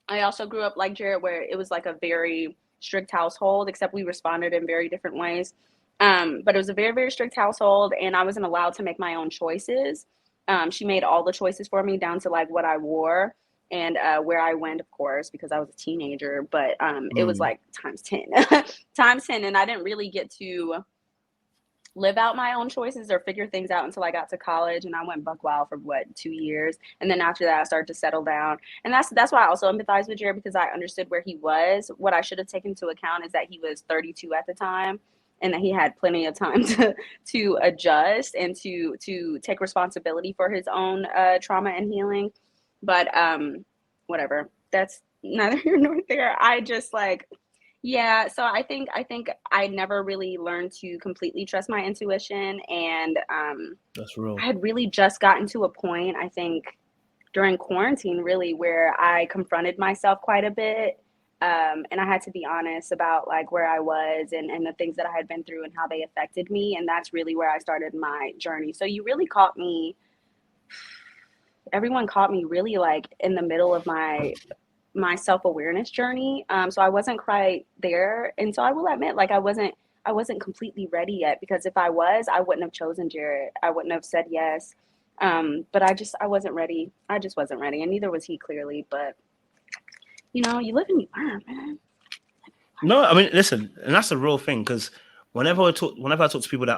I also grew up like Jared, where it was like a very strict household, except we responded in very different ways. But it was a very, very strict household, and I wasn't allowed to make my own choices. She made all the choices for me, down to like what I wore and where I went, of course, because I was a teenager. But it was like times 10, times 10. And I didn't really get to live out my own choices or figure things out until I got to college, and I went buck wild for what, 2 years, and then after that I started to settle down. And that's why I also empathize with Jared, because I understood where he was. What I should have taken into account is that he was 32 at the time, and that he had plenty of time to adjust and to take responsibility for his own trauma and healing. But whatever, that's neither here nor there. I just like, yeah, so I think I never really learned to completely trust my intuition, and That's real. I had really just gotten to a point, I think, during quarantine, really, where I confronted myself quite a bit, and I had to be honest about like where I was, and the things that I had been through and how they affected me, and that's really where I started my journey. So you really caught me. Everyone caught me really like in the middle of my self-awareness journey. So I wasn't quite there. And so I will admit, like I wasn't completely ready yet, because if I was, I wouldn't have chosen Jared. I wouldn't have said yes. But I wasn't ready. I just wasn't ready. And neither was he, clearly. But you live and you learn, man. No, I mean, listen, and that's a real thing, because whenever I talk to people that